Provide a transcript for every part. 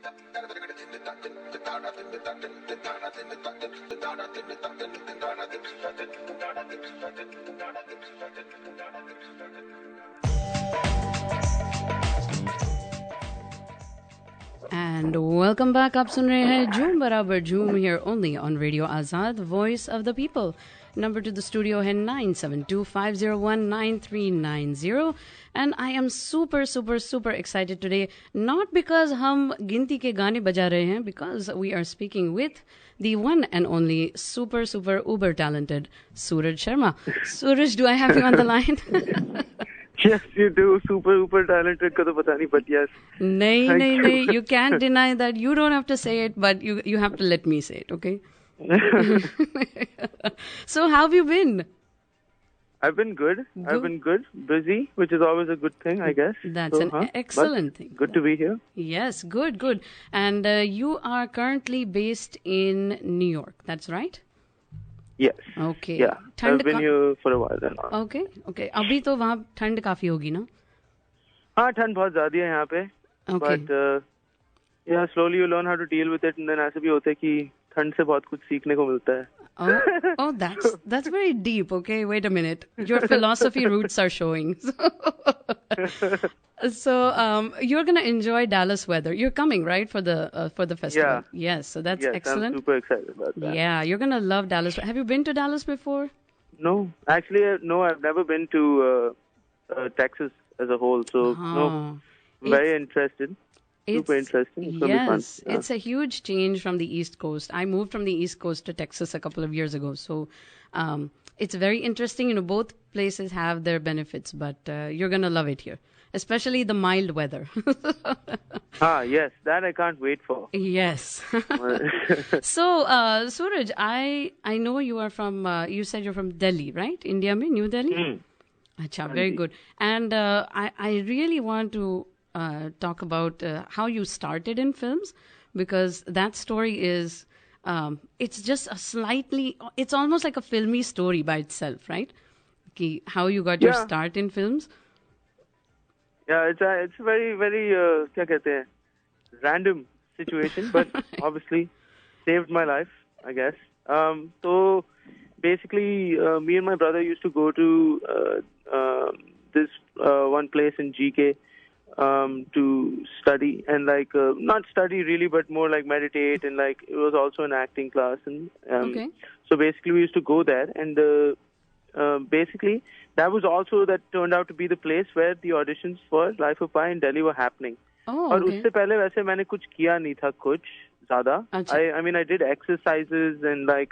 And welcome back. आप सुन रहे हैं झूम बराबर झूम here only on Radio Azad, voice of the people. Number to the studio है 9725019390. And I am super excited today. Not because हम गिनती के गाने बजा रहे हैं, because we are speaking with the one and only super uber talented Suraj Sharma. Suraj, do I have you on the line? Yes, you do. Super talented का तो पता नहीं, but yes. नहीं. You can't deny that. You don't have to say it, but you have to let me say it, okay? So how have you been? I've been good. I've been good. Busy, which is always a good thing, I guess. That's an excellent thing. Good to be here. Yes, good. And you are currently based in New York. That's right? Yes. Okay. Yeah. I've been here for a while now. Okay. अभी तो वहाँ ठंड काफी होगी ना? हाँ, ठंड बहुत ज़्यादा है यहाँ पे. Okay. But yeah, slowly you learn how to deal with it, and then ऐसे भी होता है कि ठंड से बहुत कुछ सीखने को मिलता है. Oh, that's very deep. Okay, wait a minute. Your philosophy roots are showing. So you're gonna enjoy Dallas weather. You're coming, right, for the festival? Yeah. Yes. So that's excellent. I'm super excited about that. Yeah, you're gonna love Dallas. Have you been to Dallas before? No, actually, no. I've never been to Texas as a whole. So no, I'm very interested. Super interesting. It's gonna be fun. Yeah. It's a huge change from the East Coast. I moved from the East Coast to Texas a couple of years ago. So it's very interesting. You know, both places have their benefits, but you're going to love it here, especially the mild weather. Yes, that I can't wait for. Yes. So, Suraj, I know you are from, you said you're from Delhi, right? India, mein, New Delhi? Acha, very good. And I really want to talk about how you started in films, because that story is it's just it's almost like a filmy story by itself, right? How you got your start in films. Yeah, it's a very क्या कहते हैं, random situation, but obviously saved my life, I guess. So basically me and my brother used to go to this one place in GK to study, and not study really, but more like meditate, and it was also an acting class, and so basically we used to go there, and basically that turned out to be the place where the auditions for Life of Pi in Delhi were happening. और उससे पहले वैसे मैंने कुछ किया नहीं था कुछ ज़्यादा. I mean I did exercises and I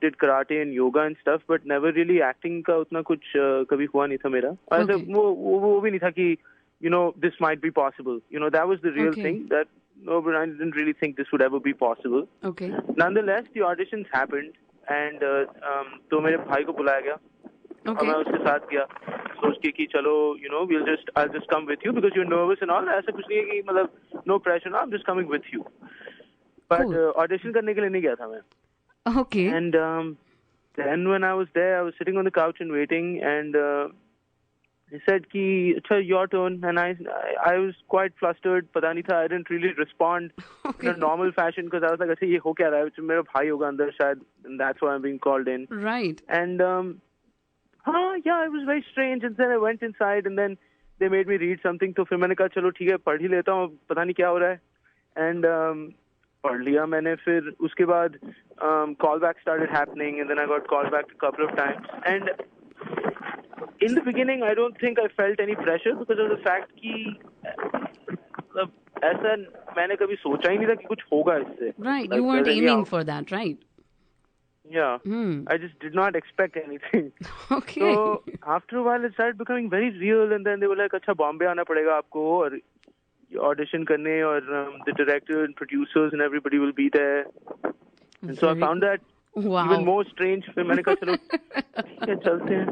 did karate and yoga and stuff, but never really acting का उतना कुछ कभी हुआ नहीं था मेरा. ऐसे वो भी नहीं था कि this might be possible. That was the real thing, that but I didn't really think this would ever be possible. Okay. Nonetheless, the auditions happened, and तो मेरे भाई को बुलाया गया. Okay. मैं उसके साथ गया सोच के कि चलो I'll just come with you because you're nervous and all. ऐसा कुछ नहीं है कि मतलब no pressure, no, I'm just coming with you. But audition करने के लिए नहीं गया था मैं. Okay. And then when I was there, I was sitting on the couch and waiting, and he said कि अच्छा your turn, and I was quite flustered. पता नहीं था, I didn't really respond in a normal fashion because I was like अच्छा ये हो क्या रहा है, मेरा भाई होगा अंदर शायद, and that's why I'm being called in. Right. And yeah, it was very strange, and then I went inside, and then they made me read something. तो फिर मैंने कहा चलो ठीक है पढ़ ही लेता हूँ, पता नहीं क्या हो रहा है. And पढ़ लिया मैंने. फिर उसके बाद callback started happening, and then I got called back a couple of times. And in the beginning, I don't think I felt any pressure because of the fact कि ऐसा मैंने कभी सोचा ही नहीं था कि कुछ होगा इससे. Right, you weren't aiming for that, right? Yeah, I just did not expect anything. Okay. So after a while, it started becoming very real, and then they were like, "अच्छा बॉम्बे आना पड़ेगा आपको और audition करने, और the director and producers and everybody will be there." And so I found that even more strange. फिर मैंने कहा चलो ठीक है चलते हैं.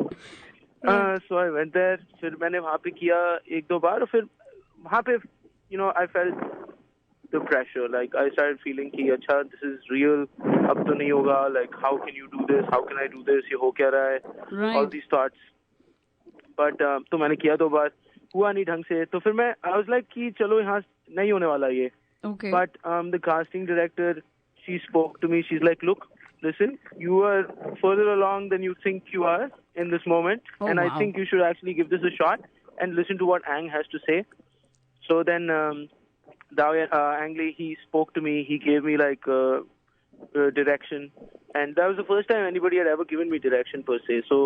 So I went there. फिर मैंने वहाँ पे किया एक दो बार, और फिर वहाँ पे I felt the pressure. Like I started feeling कि अच्छा this is real. अब तो नहीं होगा. Like how can you do this? How can I do this? ये हो क्या रहा है? Right. All these thoughts. But तो मैंने किया दो बार, हुआ नहीं ढंग से. तो फिर मैं I was like कि चलो यहाँ नहीं होने वाला ये. Okay. But the casting director, she spoke to me. She's like, look, listen, you are further along than you think you are in this moment. And wow. I think you should actually give this a shot and listen to what Ang has to say. So then Ang Lee, he spoke to me. He gave me like direction. And that was the first time anybody had ever given me direction per se. So,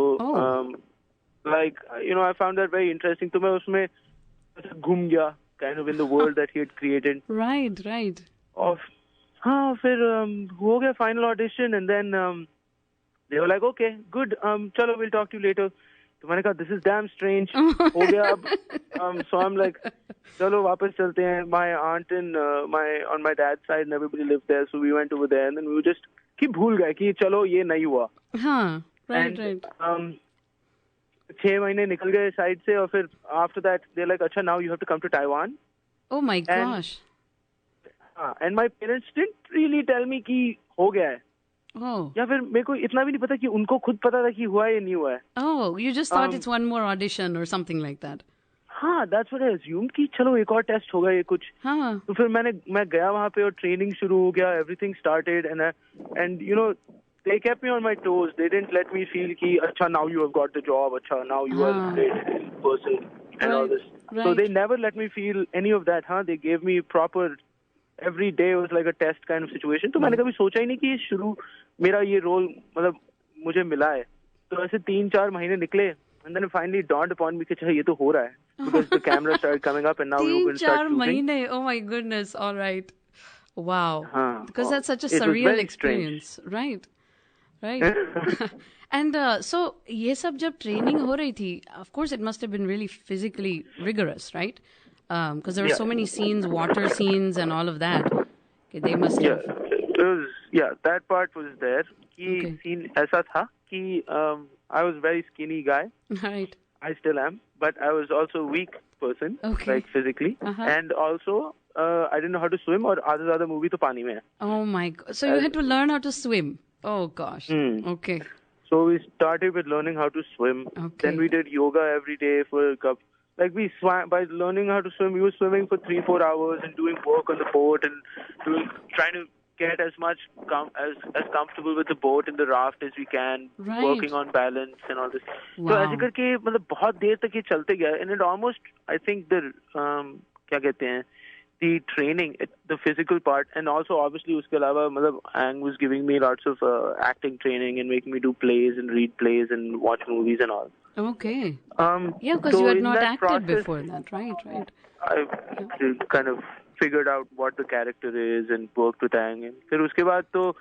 like, you know, I found that very interesting. So I usme ghum gaya, kind of in the world that he had created. Right, right. Of, फिर हो गया final audition, and then they were like, okay, good, chalo, we'll talk to you later. तो मैंने कहा, this is damn strange. हो गया अब. So I'm like, चलो वापस चलते हैं. My aunt and on my dad's side and everybody lived there, so we went over there, and then we were just कि भूल गए कि चलो ये नहीं हुआ. हाँ, right, right. 6 महीने निकल गए साइड से, और फिर after that they're like, अच्छा, now you have to come to Taiwan. Oh my gosh. And my parents didn't really tell me कि हो गया है. Oh. या फिर मेरे को इतना भी नहीं पता कि उनको खुद पता था कि हुआ है या नहीं हुआ है. Oh, you just thought it's one more audition or something like that. हाँ, that's what I assumed कि चलो एक और टेस्ट होगा ये कुछ. हाँ. तो फिर मैं गया वहाँ पे और ट्रेनिंग शुरू हो गया. Everything started and you know they kept me on my toes. They didn't let me feel कि अच्छा, now you have got the job. अच्छा, now you are a great person and all this. Right. So they never let me feel any of that. हाँ, they gave me proper. Every day was like a test kind of situation. तो मैंने कभी सोचा ही नहीं कि शुरू मेरा ये रोल मतलब मुझे मिला है. तो ऐसे 3-4 महीने निकले, and then finally dawned upon me कि अच्छा ये तो हो रहा है, because the camera started coming up and now we will start shooting. 3-4 महीने, oh my goodness, all right. Wow. Because that's such a It was surreal very experience. Right. Right. And so ये सब जब training हो रही थी, of course it must have been really physically rigorous, right? Because there were so many scenes, water scenes and all of that. Okay, they must have... that part was there. कि scene ऐसा था कि I was very skinny guy. Right. I still am, but I was also a weak person, like physically. And also, I didn't know how to swim, और आधा movie तो पानी में है. Oh my God. So you had to learn how to swim. Oh gosh. Okay. So we started with learning how to swim. Okay. Then we did yoga every day for a couple. Like we swam, by learning how to swim, we were swimming for 3-4 hours and doing work on the boat and trying to get as much as comfortable with the boat and the raft as we can, working on balance and all this. Wow. So ऐसे करके मतलब बहुत देर तक ये चलते गया, and it almost, I think the क्या कहते हैं, the training, the physical part, and also obviously उसके अलावा मतलब Ang was giving me lots of acting training and making me do plays and read plays and watch movies and all. Okay. Yeah, because you had not acted before that, right? Right. I kind of figured out what the character is and worked with Ang. And फिर उसके बाद तो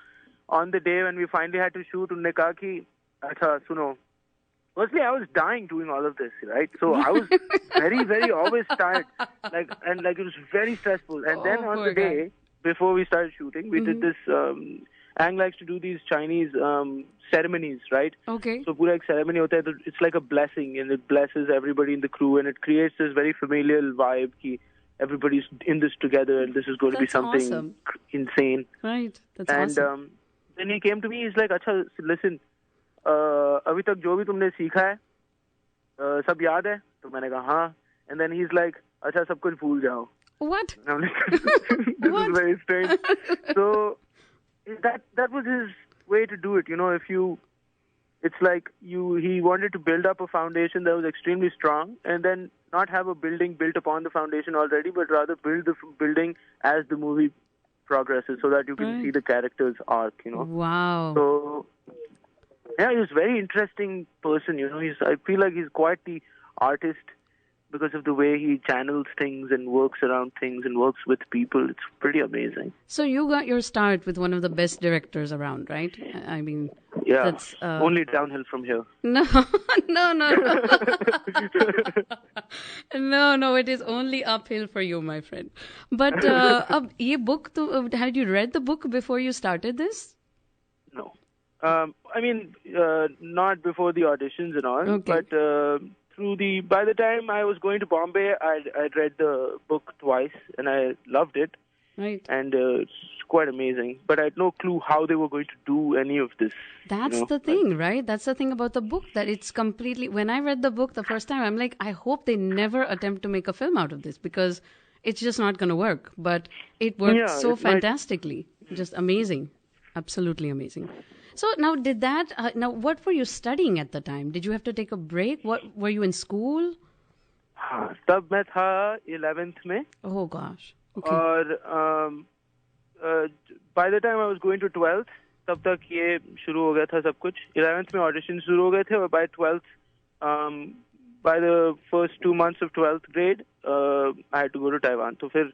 on the day when we finally had to shoot, उन्होंने कहा कि अच्छा सुनो. Firstly, I was dying doing all of this, right? So I was very, very always tired, like it was very stressful. And then on the day before we started shooting, we did this. Ang likes to do these Chinese ceremonies, right? Okay. So पूरा एक ceremony होता है, it's like a blessing, and it blesses everybody in the crew, and it creates this very familial vibe कि everybody's in this together, and this is going to be something insane. Right. That's awesome. Then he came to me. He's like, अच्छा, listen. अभी तक जो भी तुमने सीखा है सब याद है? तो मैंने कहा हाँ. And then he's like, अच्छा सब कुछ भूल जाओ. What? And I'm like, this is very strange. So that was his way to do it. You know, it's like he wanted to build up a foundation that was extremely strong, and then not have a building built upon the foundation already, but rather build the building as the movie progresses, so that you can see the character's arc. You know. Wow. So. Yeah, he's a very interesting person, you know. I feel like he's quite the artist because of the way he channels things and works around things and works with people. It's pretty amazing. So you got your start with one of the best directors around, right? I mean, yeah, that's only downhill from here. No. No, it is only uphill for you, my friend. But ab ye book, had you read the book before you started this? No. I mean, not before the auditions and all, but by the time I was going to Bombay, I'd read the book twice and I loved it. Right. And it's quite amazing. But I had no clue how they were going to do any of this. That's the thing, right? That's the thing about the book, that it's completely... When I read the book the first time, I'm like, I hope they never attempt to make a film out of this, because it's just not going to work. But it worked Yeah, so it might. fantastically. Just amazing. Absolutely amazing. So now now what were you studying at the time? Did you have to take a break? What were you in school? हाँ, तब मैं था 11th में Oh gosh. Okay. और by the time I was going to 12th तब तक ये शुरू हो गया था सब कुछ. 11th में ऑडिशन शुरू हो गए थे और by 12th by the first 2 months of 12th grade I had to go to Taiwan. तो फिर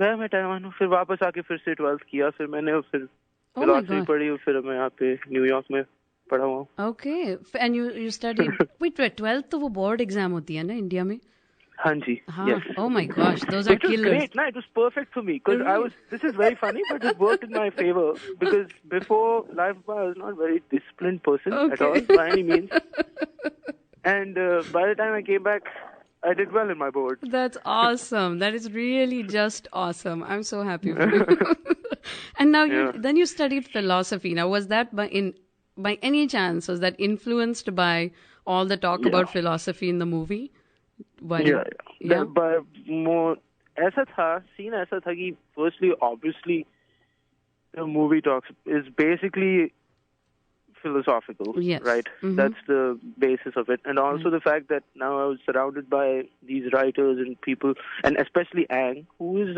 गया मैं ताइवान. फिर वापस आके फिर से 12th किया. फिर मैंने फिर Oh my फिलोसफी God. पढ़ी और फिर मैं यहाँ पे न्यूयॉर्क में पढ़ा हुआ हूँ. Okay. And you studied. Wait, 12th तो वो board exam होती है ना इंडिया में? हाँ जी. हाँ. Yes. Oh my gosh, those are Which was killers. great. No, it was perfect for me because this is very funny, but it worked in my favor because before life I was not a very disciplined person at all by any means. And by the time I came back, I did well in my board. That's awesome. That is really just awesome. I'm so happy for you. And now then you studied philosophy. Now was that by any chance was that influenced by all the talk about philosophy in the movie? Yeah. But more ऐसा था, scene ऐसा था कि firstly, obviously, the movie talks is basically philosophical, right? Mm-hmm. That's the basis of it. And also the fact that now I was surrounded by these writers and people, and especially Ang, who is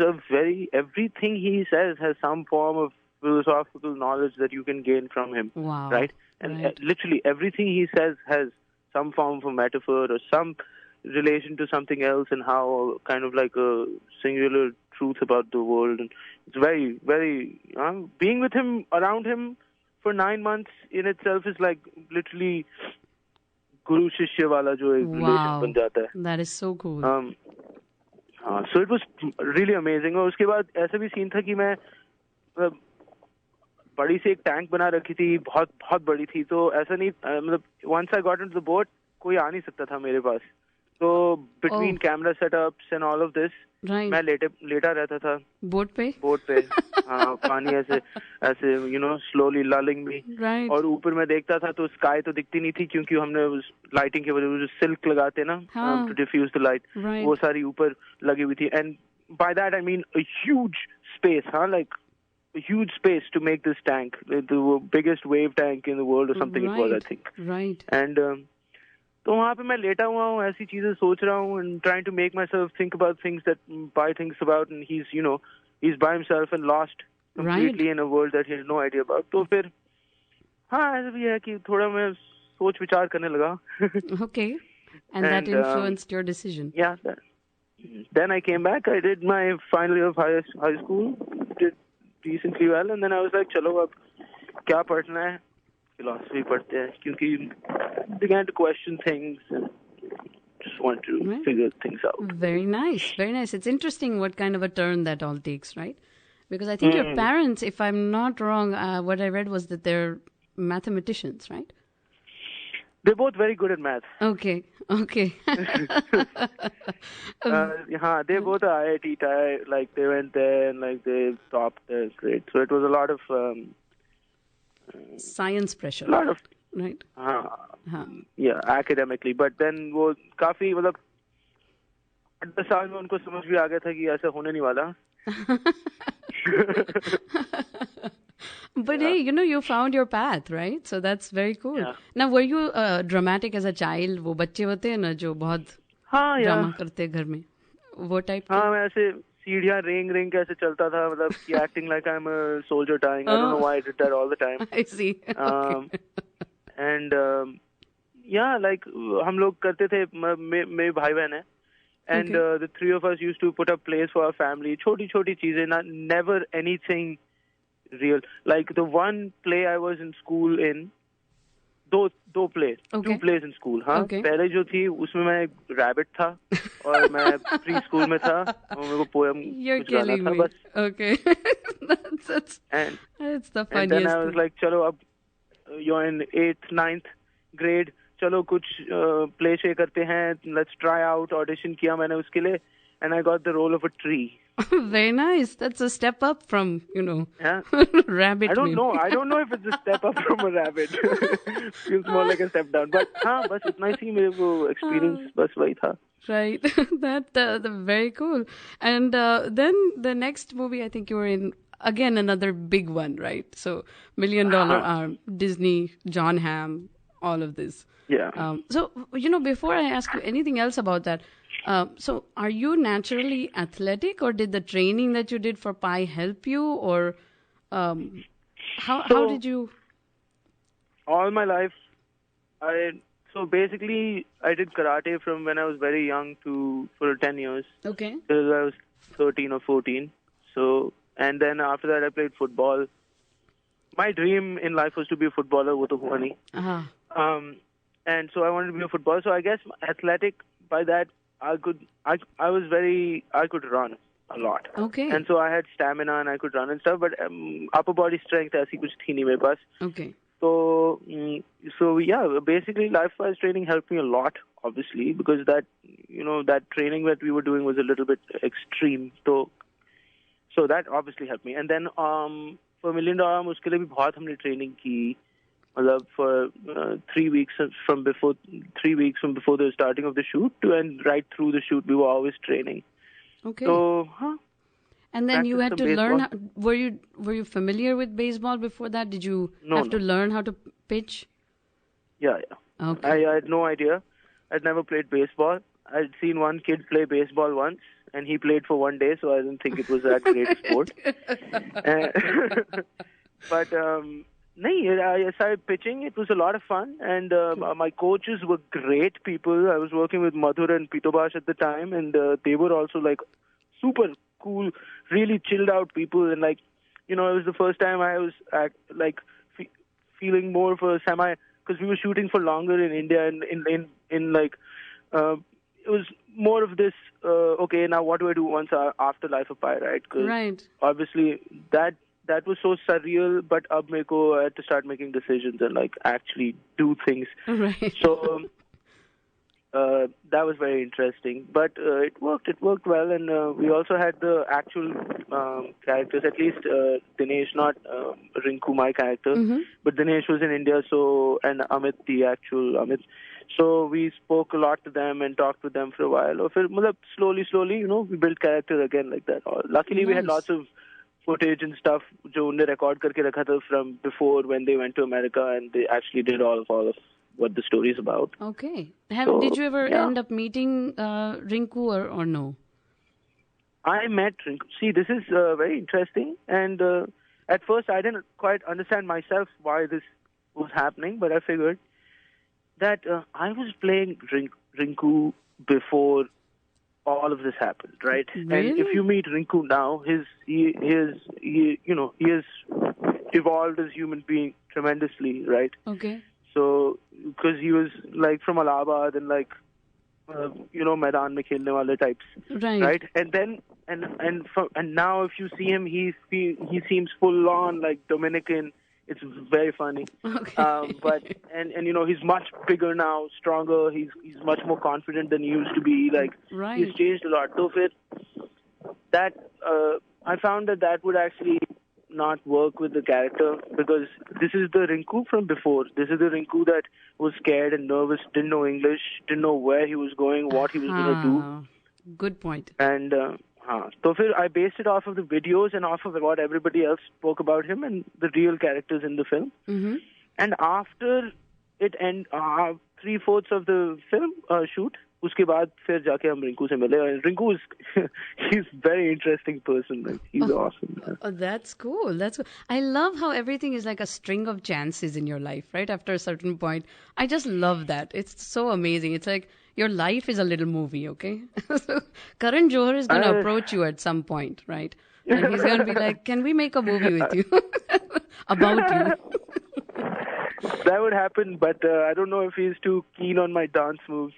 everything he says has some form of philosophical knowledge that you can gain from him, right? And literally everything he says has some form of a metaphor or some relation to something else and how kind of like a singular truth about the world. And it's very, very, being with him, around him, for 9 months in itself is like literally guru shishya wala jo ek relation ban jata hai. That is so cool. So it was really amazing. और उसके बाद ऐसा भी scene था कि मैं बड़ी सी एक टैंक बना रखी थी, बहुत बहुत बड़ी थी. तो ऐसा नहीं मतलब once I got into the boat कोई आ नहीं सकता था मेरे पास. So between camera setups and all of this, मैं लेटा रहता था बोट पे हाँ, पानी ऐसे slowly lulling me. और ऊपर मैं देखता था तो स्काई तो दिखती नहीं थी क्योंकि हमने उस लाइटिंग के वजह से सिल्क लगाते ना to diffuse the light, वो सारी ऊपर लगी हुई थी. And by that I mean a huge space, like a huge space to make this tank, the biggest wave tank in the world or something it was, I think. And तो वहाँ पे मैं लेटा हुआ हूँ, ऐसी चीजें सोच रहा हूँ and trying to make myself think about things that Pai thinks about, and he's by himself and lost completely in a world that he has no idea about. तो फिर हाँ ऐसा भी है कि थोड़ा मैं सोच विचार करने लगा. Okay. And that influenced your decision. Yeah. Then I came back. I did my final year of high school. Did decently well, and then I was like, चलो अब क्या पढ़ना है? Philosophy पढ़ते हैं क्योंकि began to question things and just want to figure things out. Very nice, very nice. It's interesting what kind of a turn that all takes, right? Because I think your parents, if I'm not wrong, what I read was that they're mathematicians, right? They're both very good at math. Okay. They both are IIT, like they went there and like they topped their grade. So it was a lot of science pressure. A lot of right. Yeah, academically. But then वो काफी मतलब 10 साल में उनको समझ भी आ गया था कि ऐसा होने नहीं वाला. But hey, you found your path, right? So that's very cool. Yeah. Now, were you dramatic as a child? वो बच्चे होते हैं ना जो बहुत ड्रामा करते हैं घर में, वो टाइप. हाँ, मैं ऐसे सीढ़ियाँ रेंग कैसे चलता था, मतलब कि acting like I'm a soldier dying. I don't know why I did that all the time. I see. Okay. And like हम लोग करते थे, मेरे भाई बहन है. And the three of us used to put up plays for our family. छोटी चीजें, never anything real. Like the one play I was in school in, दो plays, two plays in school. पहले जो थी उसमें मैं एक rabbit था और मैं preschool में था और मेरे को poem कुछ गाना था बस. Okay. That's the funniest. And then I was like, चलो अब you're in 8th, 9th grade, चलो कुछ play शे करते हैं, let's try out. Audition किया मैंने उसके लिए and I got the role of a tree. Very nice. That's a step up from, Yeah. rabbit. I don't maybe. know. I don't know if it's a step up from a rabbit. Feels more like a step down. But बस इतना ही मेरे को experience बस वही था. Right. The very cool. And then the next movie, I think you were in, again, another big one, right? So $1 Million Arm, Disney, John Hamm, all of this. Yeah. So, before I ask you anything else about that, so are you naturally athletic, or did the training that you did for Pi help you, or how did you? All my life, so basically I did karate from when I was very young for 10 years. Okay. Till I was 13 or 14. So, and then after that I played football. My dream in life was to be a footballer, wo to hua nahi. And so I wanted to be a footballer. So I guess athletic, by that I could run a lot. Okay. And so I had stamina and I could run and stuff, but upper body strength ऐसी कुछ थी नहीं मेरे पास. Okay. So yeah, basically life-wise training helped me a lot, obviously, because that training that we were doing was a little bit extreme. So that obviously helped me. And then for $1 Million Arm, उसके लिए भी बहुत हमने training की. मतलब for 3 weeks from before the starting of the shoot and right through the shoot, we were always training. Okay. So, and then you had to learn. Were you familiar with baseball before that? Did you have to learn how to pitch? Yeah. Okay. I had no idea. I'd never played baseball. I'd seen one kid play baseball once, and he played for 1 day, so I didn't think it was that great a sport. But I started pitching. It was a lot of fun, and my coaches were great people. I was working with Madhur and Pitobash at the time, and they were also like super cool, really chilled out people. And it was the first time I was feeling more for because we were shooting for longer in India, and it was more of this. Okay, now what do I do once after Life of Pi, right? Right. Obviously that was so surreal, but I had to start making decisions and actually do things. Right. So that was very interesting, but it worked well, and we also had the actual characters, at least Dinesh, not Rinku, my character, but Dinesh was in India, and Amit, the actual Amit. So we spoke a lot to them and talked with them for a while. Or slowly, we built character again like that. Luckily, we had lots of footage and stuff जो उन्होंने record करके रखा था from before when they went to America, and they actually did all of what the story is about. Okay. Did you ever end up meeting Rinku or no? I met Rinku. See, this is very interesting, and at first I didn't quite understand myself why this was happening, but I figured that I was playing Rinku before all of this happened, right? Really? And if you meet Rinku now, he has evolved as a human being tremendously, right? Okay. So, because he was from Allahabad and Maidan mein khelne wale types, right? And then and now if you see him, he seems full on Dominican. It's very funny. Okay. But he's much bigger now, stronger. He's much more confident than he used to be. Right. He's changed a lot. So I found that would actually not work with the character, because this is the Rinku from before. This is the Rinku that was scared and nervous, didn't know English, didn't know where he was going, what he was going to do. Good point. And so I based it off of the videos and off of what everybody else spoke about him and the real characters in the film. Mm-hmm. And after it ended, 3/4 of the film shoot, उसके बाद फिर जाके हम रिंकू से मिले. And Rinku he's very interesting person. He's awesome. Oh, that's cool. I love how everything is like a string of chances in your life, right? After a certain point. I just love that. It's so amazing. It's like your life is a little movie, okay? So Karan Johar is going to approach you at some point, right? And he's going to be like, can we make a movie with you? About you. That would happen, but I don't know if he's too keen on my dance moves.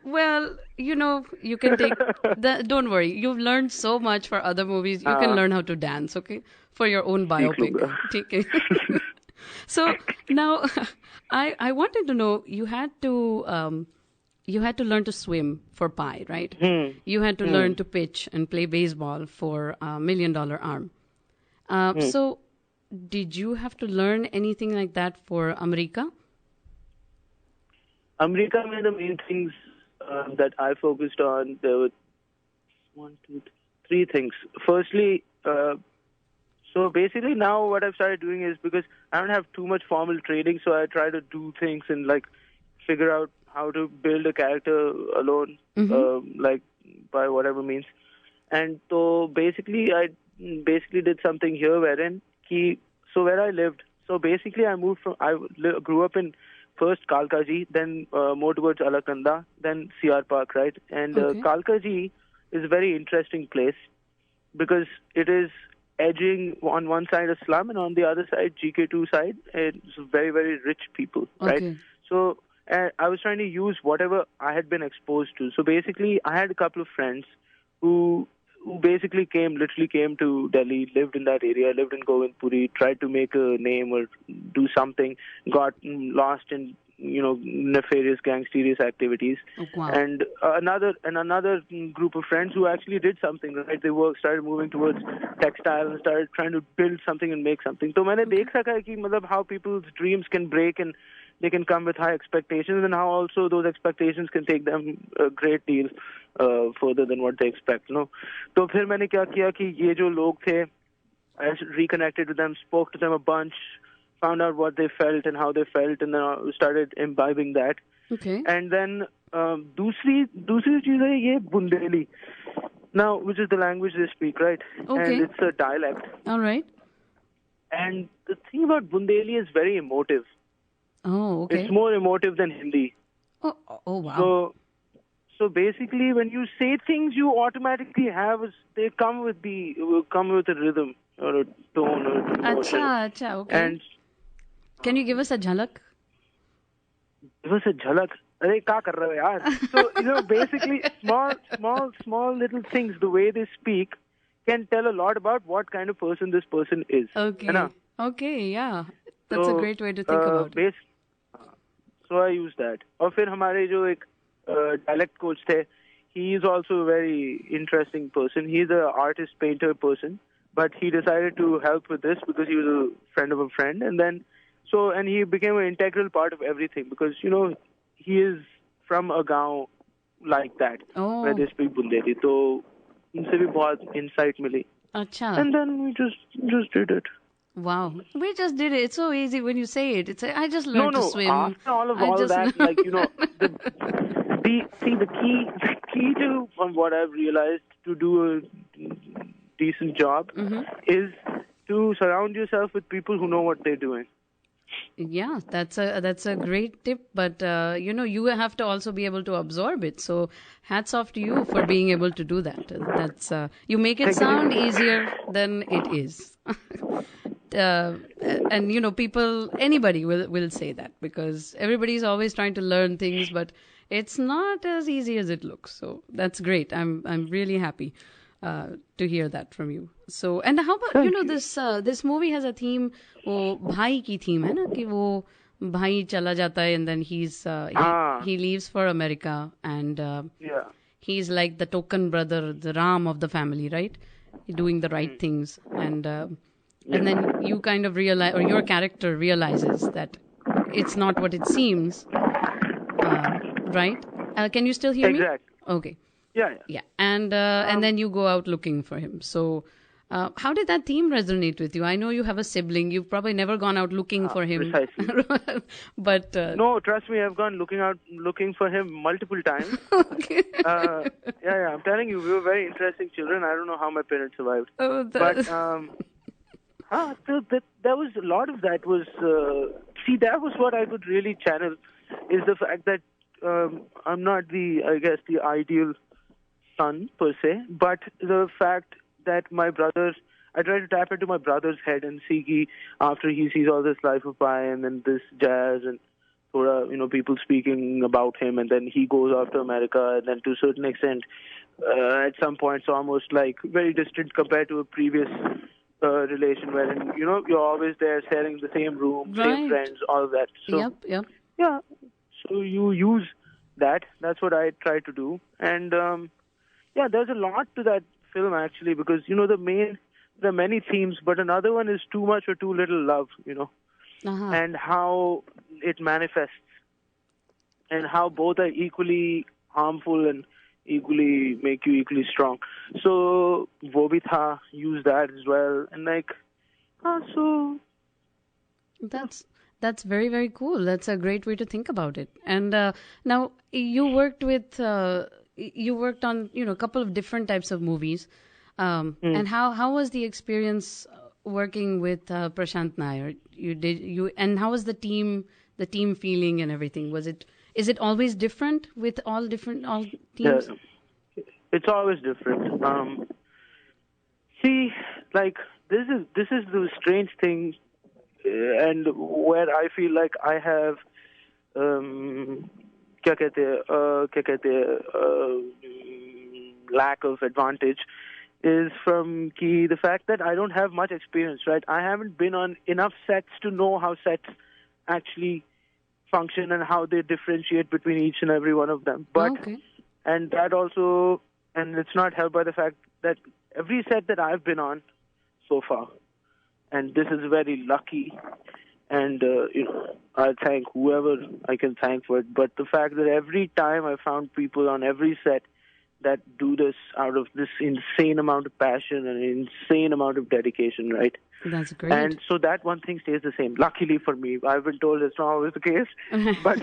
Well, you can take don't worry. You've learned so much for other movies. You can learn how to dance, okay? For your own biopic. Take it. So now I wanted to know, you had to you had to learn to swim for pie, right? Hmm. You had to learn to pitch and play baseball for $1 million arm. So, did you have to learn anything like that for Umrika? Umrika were the main things that I focused on. There were one, two, three things. Firstly, so basically now what I've started doing is, because I don't have too much formal training, so I try to do things and like figure out how to build a character alone, like by whatever means. And so basically I did something here so where I lived, so basically I grew up in first Kalkaji, then more towards Alaknanda, then CR Park, right? And Kalkaji is a very interesting place because it is edging on one side a slum and on the other side, GK2 side, it's very, very rich people, right? So I was trying to use whatever I had been exposed to. So basically, I had a couple of friends who basically literally came to Delhi, lived in that area, lived in Govindpuri, tried to make a name or do something, got lost in nefarious gangsterious activities. And another group of friends who actually did something, right? They started moving towards textile and started trying to build something and make something. So मैंने देख सका है कि how people's dreams can break and they can come with high expectations, and how also those expectations can take them a great deal further than what they expect. तो फिर मैंने क्या किया कि ये जो लोग थे, I reconnected with them, spoke to them a bunch, found out what they felt and how they felt, and then I started imbibing that. And then दूसरी चीज है ये Bundeli, now which is the language they speak, right? And it's a dialect. All right. And the thing about Bundeli is very emotive. Oh, okay. It's more emotive than Hindi. Oh, wow. So basically, when you say things, you automatically they come with a rhythm or a tone or emotion. Acha, okay. And can you give us a jhalak? Give us a jhalak. Arey, kya kar rahe ho yaar? So basically, small little things, the way they speak, can tell a lot about what kind of person this person is. Okay, yeah. That's a great way to think about it. So I use that. और फिर हमारे जो एक dialect coach थे, he is also a very interesting person. He's an artist, painter person, but he decided to help with this because he was a friend of a friend, and he became an integral part of everything because he is from a gaon like that where they speak Bundeli. So उनसे भी बहुत insight मिली. अच्छा. And then we just did it. Wow, we just did it. It's so easy when you say it. I just learned to swim. After all that, the key to, from what I've realized, to do a decent job is to surround yourself with people who know what they're doing. Yeah, that's a great tip, but you have to also be able to absorb it. So hats off to you for being able to do that. That's you make it sound easier than it is. And anybody will say that because everybody's always trying to learn things, but it's not as easy as it looks. So that's great. I'm really happy to hear that from you. So, and how about this movie has a theme, वो भाई की theme है ना कि वो भाई चला जाता है and then he leaves for America and he's like the token brother, the Ram of the family, right? Doing the right things and then you kind of realize, or your character realizes that it's not what it seems, right? Can you still hear me? Exactly. Okay. Yeah. And then you go out looking for him. So how did that theme resonate with you? I know you have a sibling. You've probably never gone out looking for him. Precisely. But no, trust me, I've gone looking for him multiple times. Okay. Yeah, I'm telling you, we were very interesting children. I don't know how my parents survived. But there was a lot of that was that was what I could really channel, is the fact that I'm not the ideal son per se, but the fact that my brothers, I try to tap into my brother's head and see after he sees all this life of Pi and then this jazz and people speaking about him, and then he goes off to America, and then to a certain extent at some point it's almost like very distant compared to a previous relation wherein you're always there sharing the same room, same friends, all of that. So yep. yeah, so you use that. That's what I try to do. And yeah, there's a lot to that film actually, because there are many themes, but another one is too much or too little love, and how it manifests, and how both are equally harmful and equally make you equally strong. So wo bhi tha, use that as well, and so that's very, very cool. That's a great way to think about it. And now you worked on a couple of different types of movies. And how was the experience working with Prashant Nair? And how was the team feeling and everything? Is it always different with all teams? Yeah, it's always different. See, this is the strange thing, and where I feel like I have lack of advantage is from the fact that I don't have much experience, right? I haven't been on enough sets to know how sets actually function and how they differentiate between each and every one of them. But and that also, and it's not helped by the fact that every set that I've been on so far, and this is very lucky, and I thank whoever I can thank for it. But the fact that every time I found people on every set that do this out of this insane amount of passion and insane amount of dedication, right? That's great. And so that one thing stays the same. Luckily for me, I've been told it's not always the case, but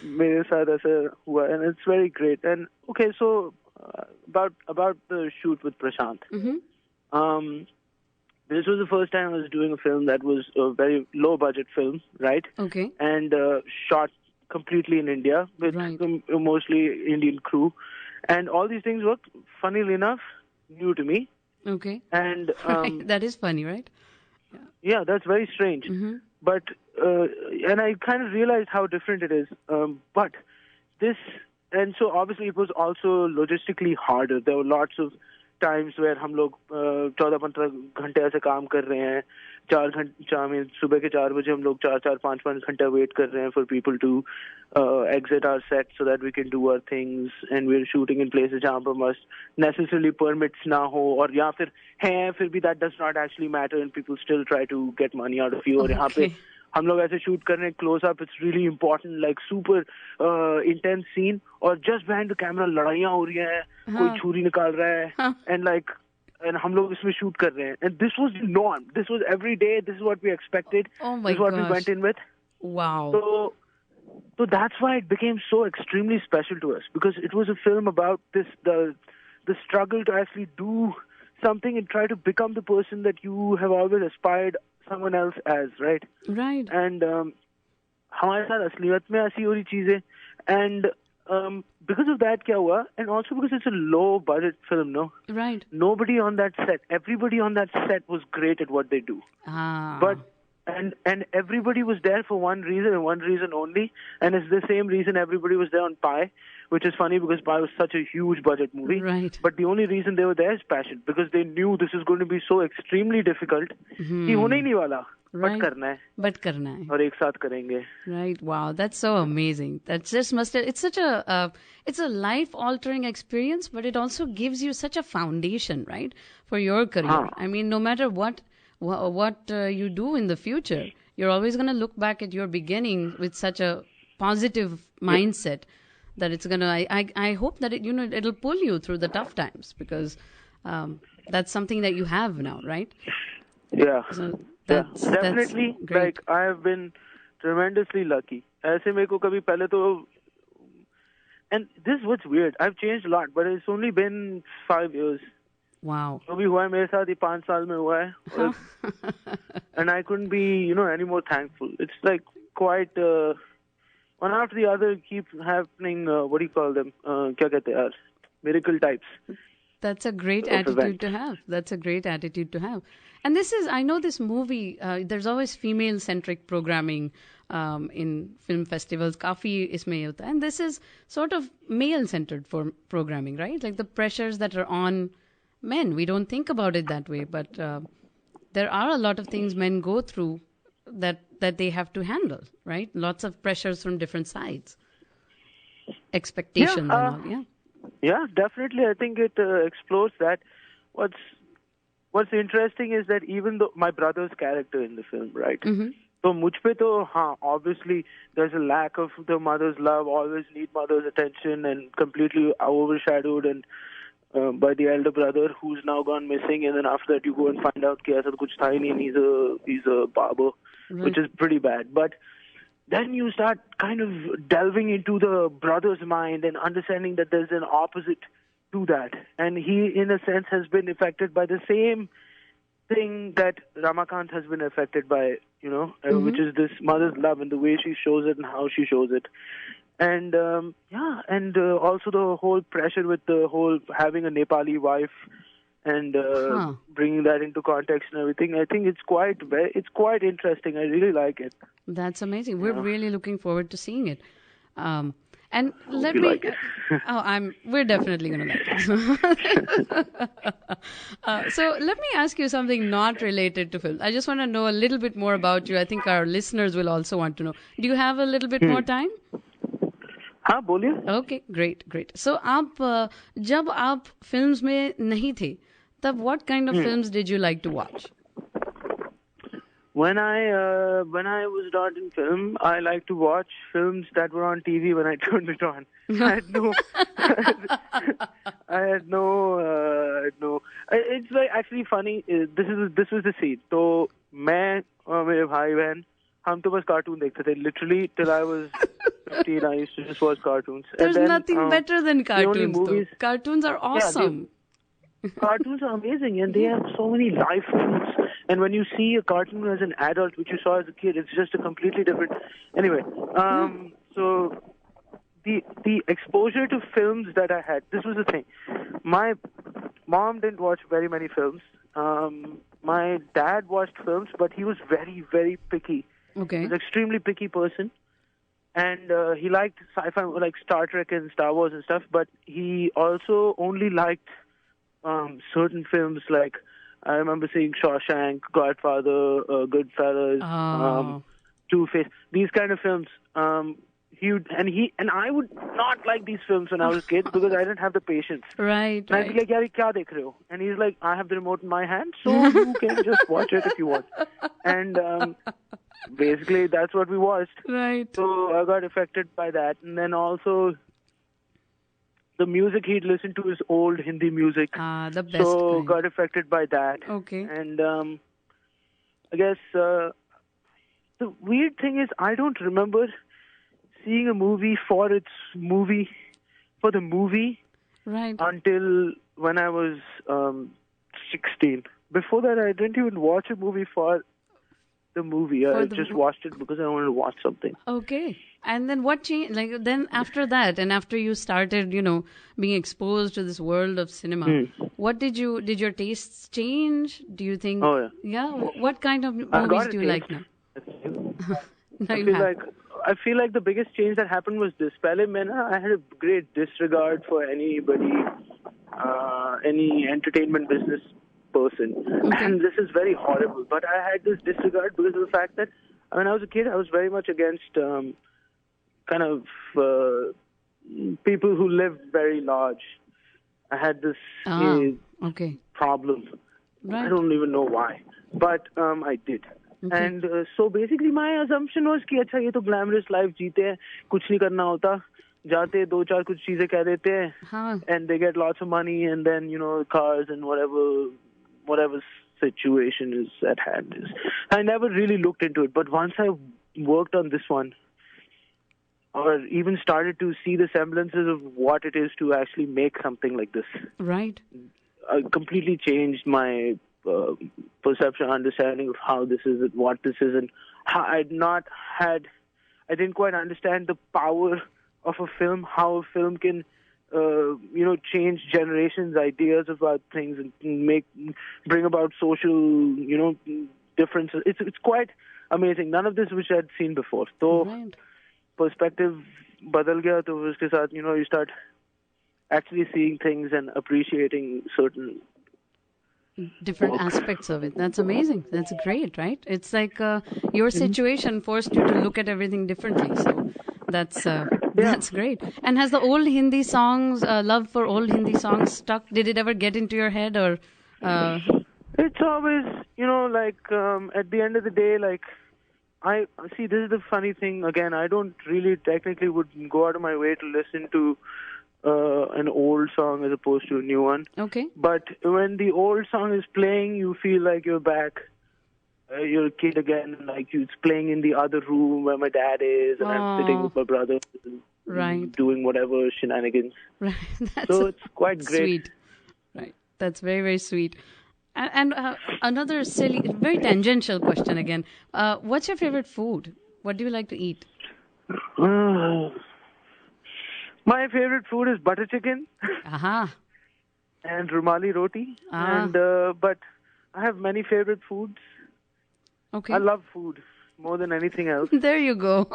mere saath aisa hua, and it's very great. And okay, so about the shoot with Prashant. This was the first time I was doing a film that was a very low budget film, right? Okay. And shot completely in India with mostly Indian crew, and all these things were, funnily enough, new to me. Okay. And that is funny, right? Yeah, that's very strange. But and I kind of realized how different it is. But this, and so obviously it was also logistically harder. There were lots of times where हम लोग 14-15 घंटे ऐसे काम कर रहे हैं, 4 घंटे सुबह के 4 बजे हम लोग 4-5 घंटे wait कर रहे हैं for people to exit our set so that we can do our things, and we're shooting in places जहाँ पर must necessarily permits ना हो, और या फिर हैं फिर भी that does not actually matter and people still try to get money out of you. और यहाँ पे हम लोग ऐसे शूट कर रहे हैं close up, it's really important, like super intense scene, और जस्ट बिहाइंड द कैमरा लड़ाइयाँ हो रही हैं, कोई छुरी निकाल रहा है, एंड हम लोग इसमें शूट कर रहे हैं, and this was the norm, this was every day, this is what we expected, this is what we went in with. Wow. So that's why it became so extremely special to us, because it was a film about the struggle to actually do something and try to become the person that you have always aspired someone else as, right? Right. And हमारे साथ असलियत में ऐसी हो रही चीजें, and because of that क्या हुआ, and also because it's a low budget film, no? Right. Nobody on that set, everybody on that set was great at what they do. But and everybody was there for one reason and one reason only, and it's the same reason everybody was there on Pi, which is funny because Pi was such a huge budget movie. Right. But the only reason they were there is passion, because they knew this is going to be so extremely difficult कि होने ही नहीं वाला, Right. but करना है और एक साथ करेंगे. Right. Wow, that's so amazing. That's just it's such a it's a life altering experience, but it also gives you such a foundation, right, for your career. I mean, no matter what you do in the future, you're always going to look back at your beginning with such a positive mindset that it's going to, I hope that it'll pull you through the tough times, because that's something that you have now, right? Yeah. So definitely. That's great. Like, I have been tremendously lucky. ऐसे मेरे को कभी पहले तो, and this is what's weird, I've changed a lot, but it's only been 5 years. Wow. जो भी हुआ है मेरे साथ ये 5 साल में हुआ है, and I couldn't be any more thankful. It's like quite one after the other keep happening. What do you call them? क्या कहते हैं यार? Miracle types. That's a great attitude to have. That's a great attitude to have. And this is, I know this movie, there's always female-centric programming in film festivals. Kafi isme hota hai. And this is sort of male-centered for programming, right? Like the pressures that are on men. We don't think about it that way, but there are a lot of things men go through that they have to handle, right? Lots of pressures from different sides. expectations and all. Yeah. Yeah, definitely. I think it explores that. What's interesting is that even though my brother's character in the film, right? Mm-hmm. So much pe to, obviously there's a lack of the mother's love, always need mother's attention, and completely overshadowed and by the elder brother who's now gone missing. And then after that, you go and find out that kuch tha hi nahi, and he's a barber, which is pretty bad. But then you start kind of delving into the brother's mind and understanding that there's an opposite to that. And he, in a sense, has been affected by the same thing that Ramakant has been affected by, which is this mother's love and the way she shows it and how she shows it. And, also the whole pressure with the whole having a Nepali wife and bringing that into context and everything. I think it's quite interesting. I really like it. That's amazing. We're really looking forward to seeing it. And let you me. Like it. We're definitely going to like it. So let me ask you something not related to film. I just want to know a little bit more about you. I think our listeners will also want to know. Do you have a little bit more time? हाँ बोलिए. Okay, great. So आप जब आप films में नहीं थे, तब what kind of films did you like to watch? When I was not in film, I like to watch films that were on TV when I turned it on. It's like actually funny. This was the scene. So मैं और मेरे भाई बहन हम तो बस cartoon देखते थे. Literally till I was 15, I used to just watch cartoons. There's nothing better than cartoons. Though. Cartoons are awesome. Cartoons are amazing, and they have so many life forms. And when you see a cartoon as an adult, which you saw as a kid, it's just a completely different. Anyway, so the exposure to films that I had, this was the thing. My mom didn't watch very many films. My dad watched films, but he was very, very picky. Okay. He was an extremely picky person. And he liked sci-fi, like Star Trek and Star Wars and stuff, but he also only liked certain films, like I remember seeing Shawshank, Godfather, Goodfellas, Two-Face, these kind of films. And I would not like these films when I was a kid because I didn't have the patience. Right. And I'd be like, "Yaar, kya dekh rahe ho?" And he's like, "I have the remote in my hand, so you can just watch it if you want." And basically, that's what we watched. Right. So I got affected by that, and then also the music he'd listened to is old Hindi music. The best. So kind. got affected by that. Okay. And I guess the weird thing is I don't remember seeing a movie for the movie. Right. Until when I was 16. Before that, I didn't even watch a movie for the movie. I just watched it because I wanted to watch something. Okay. And then what changed? Like then after that, and after you started, being exposed to this world of cinema, what did your tastes change? Do you think? Oh yeah. Yeah. What kind of movies do you like now? I feel like the biggest change that happened was this. Pehle I had a great disregard for anybody, any entertainment business person. Okay. And this is very horrible. But I had this disregard because of the fact that when I was a kid, I was very much against people who lived very large. I had this problem. Right. I don't even know why. But I did. Okay. And so basically my assumption was कि अच्छा ये तो glamorous life जीते हैं, कुछ नहीं करना होता, जाते दो चार कुछ चीजें कह देते हैं, and they get lots of money, and then cars and whatever situation is at hand is. I never really looked into it, but once I worked on this one, or even started to see the semblances of what it is to actually make something like this, right, I completely changed my perception, understanding of how this is and what this is, and how I didn't quite understand the power of a film, how a film can change generations' ideas about things and bring about social differences. It's quite amazing. None of this which I'd seen before. So perspective badal gaya, to uske saath, you start actually seeing things and appreciating certain different aspects of it. That's amazing. That's great, right? It's like your situation forced you to look at everything differently. So that's That's great. And has the old Hindi songs, love for old Hindi songs stuck? Did it ever get into your head or? It's always, at the end of the day, I see, this is the funny thing. Again, I don't really technically would go out of my way to listen to an old song as opposed to a new one. Okay. But when the old song is playing, you feel like you're back. You're a kid again, and it's playing in the other room where my dad is, and I'm sitting with my brother, right, doing whatever shenanigans. Right. So it's quite great. Sweet. Right. That's very, very sweet. And another silly, very tangential question again. What's your favorite food? What do you like to eat? My favorite food is butter chicken. Aha. And rumali roti. And but I have many favorite foods. Okay. I love food more than anything else. There you go.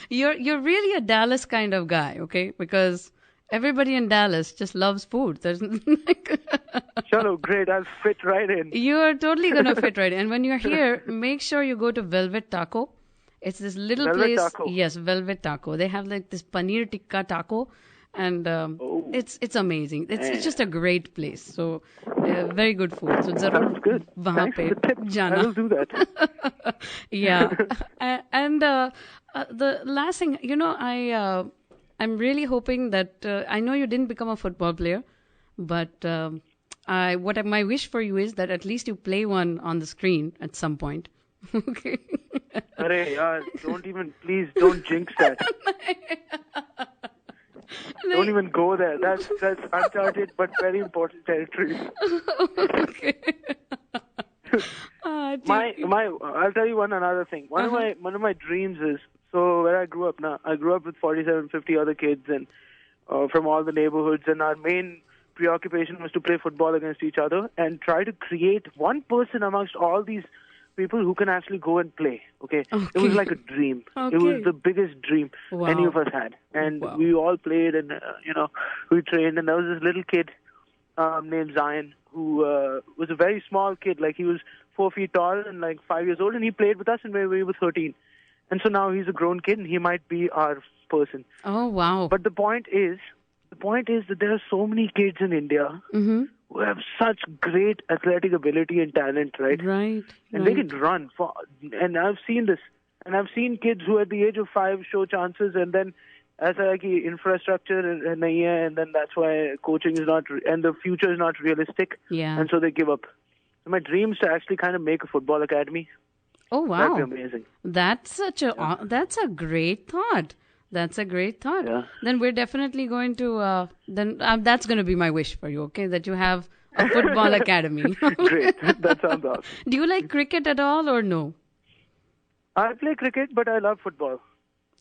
You're really a Dallas kind of guy, okay? Because everybody in Dallas just loves food. There's Chalo, great. I'll fit right in. You are totally going to fit right in. And when you're here, make sure you go to Velvet Taco. It's this little place. Taco. Yes, Velvet Taco. They have this paneer tikka taco. And it's amazing. It's just a great place. So very good food. So sounds good. Thanks for the tip. Jana. I will do that. Yeah. And the last thing, I'm really hoping that I know you didn't become a football player, but my wish for you is that at least you play one on the screen at some point. Okay. Arey, please don't jinx that. Don't even go there. That's uncharted but very important territory. Okay. I'll tell you another thing. One of my dreams is, so where I grew up now, I grew up with 47, 50 other kids and from all the neighborhoods, and our main preoccupation was to play football against each other and try to create one person amongst all these people who can actually go and play. Okay. It was like a dream. Okay. It was the biggest dream any of us had. And we all played and, we trained. And there was this little kid named Zion who was a very small kid. Like, he was 4 feet tall and 5 years old. And he played with us when we were 13. And so now he's a grown kid and he might be our person. Oh, wow. But the point is that there are so many kids in India who have such great athletic ability and talent, right? Right. And they can run. And I've seen this. And I've seen kids who at the age of 5 show chances, and then as infrastructure nahi hai, and then that's why coaching is not, and the future is not realistic. Yeah. And so they give up. So my dream is to actually kind of make a football academy. Oh, wow. That'd be amazing. That's that's a great thought. That's a great thought. Yeah. Then we're definitely going to, that's going to be my wish for you, okay? That you have a football academy. Great. That sounds awesome. Do you like cricket at all or no? I play cricket, but I love football.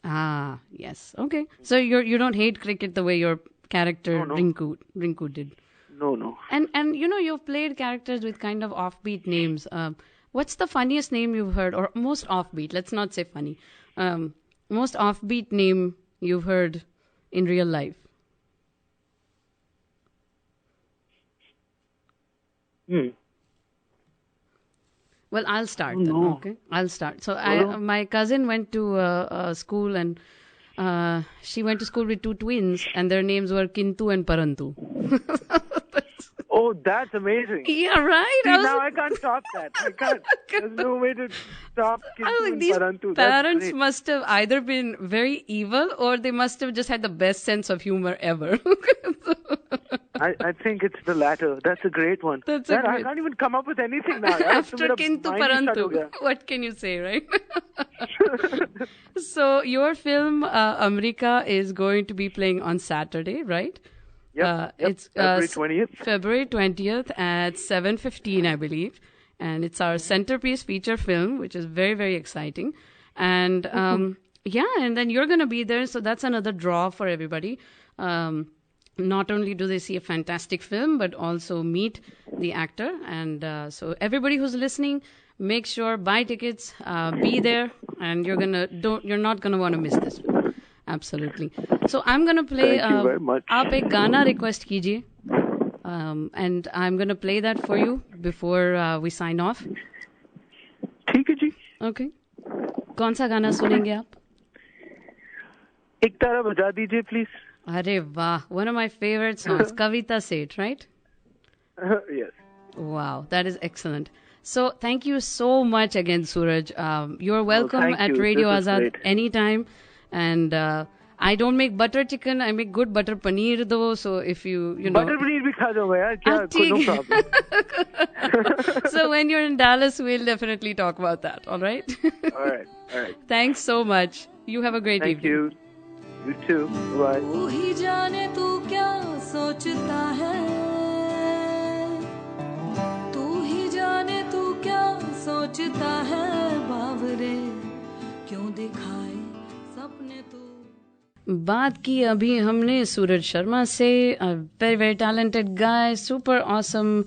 Ah, yes. Okay. So you don't hate cricket the way your character No. Rinku did. No. And you've played characters with kind of offbeat names. What's the funniest name you've heard, or most offbeat? Let's not say funny. Most offbeat name you've heard in real life? Well, I'll start then. Okay, I'll start. So my cousin went to school, and she went to school with 2 twins, and their names were Kintu and Parantu. Oh, that's amazing. Yeah, right? See, now I can't stop that. I can't. There's no way to stop Kintu and these Parantu. parents must have either been very evil or they must have just had the best sense of humor ever. I think it's the latter. That's a great one. I can't even come up with anything now. After Kintu Parantu, what can you say, right? So your film, Umrika, is going to be playing on Saturday, right? Yep. It's February 20th. February 20th at 7:15, I believe. And it's our centerpiece feature film, which is very, very exciting. And and then you're going to be there. So that's another draw for everybody. Not only do they see a fantastic film, but also meet the actor. And so everybody who's listening, make sure, buy tickets, be there, and you're not going to want to miss this film. Absolutely. So I'm going to play... Thank you very much. आप एक गाना request कीजिए. And I'm going to play that for you before we sign off. ठीक है जी. Okay. कौन सा गाना सुनेंगे आप? एक तारा बजा दीजिए please. Arre Vah, one of my favorite songs, Kavita Seth, right? Yes. Wow, that is excellent. So thank you so much again, Suraj. You're welcome thank at you. Radio This is Azad great. anytime. And I don't make butter chicken. I make good butter paneer though. So if you know. Butter paneer भी खा जाऊंगा यार. क्या? No problem. So when you're in Dallas, we'll definitely talk about that. All right? All right. Thanks so much. You have a great Thank evening. you. You too. Bye. तू ही जाने तू क्या सोचता है, तू ही जाने तू क्या सोचता है, बावरे क्यों दिखाए सपने तू. बात की अभी हमने सूरज शर्मा से, very very talented guy, super awesome,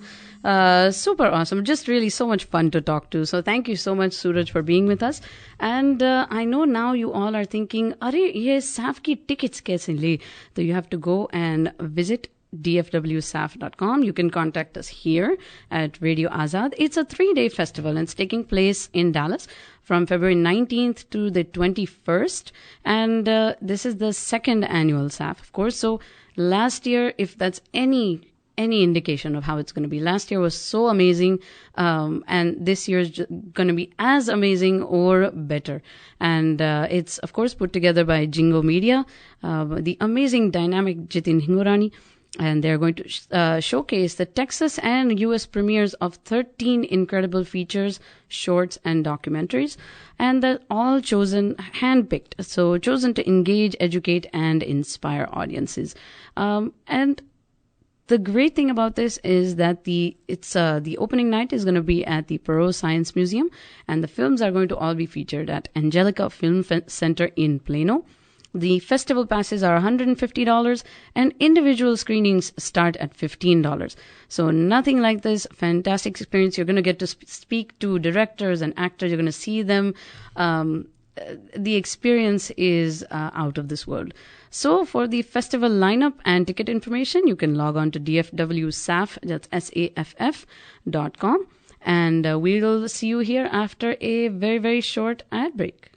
just really so much fun to talk to. So thank you so much, Suraj, for being with us. And I know now you all are thinking, अरे ये SAF की tickets कैसे ले? So you have to go and visit dfwsaf.com. You can contact us here at Radio Azad. It's a 3-day festival and it's taking place in Dallas from February 19th to the 21st. And this is the second annual SAF, of course. So last year, if that's any indication of how it's going to be, last year was so amazing. And this year is going to be as amazing or better. And it's, of course, put together by Jingo Media, the amazing dynamic Jitin Hingorani. And they're going to showcase the Texas and U.S. premieres of 13 incredible features, shorts, and documentaries. And they're all chosen, handpicked, so chosen to engage, educate, and inspire audiences. And the great thing about this is that the opening night is going to be at the Perot Science Museum, and the films are going to all be featured at Angelica Film Center in Plano. The festival passes are $150 and individual screenings start at $15. So nothing like this fantastic experience. You're going to get to speak to directors and actors. You're going to see them. The experience is out of this world. So for the festival lineup and ticket information, you can log on to dfwsaf, that's SAFF.com. And we'll see you here after a very, very short ad break.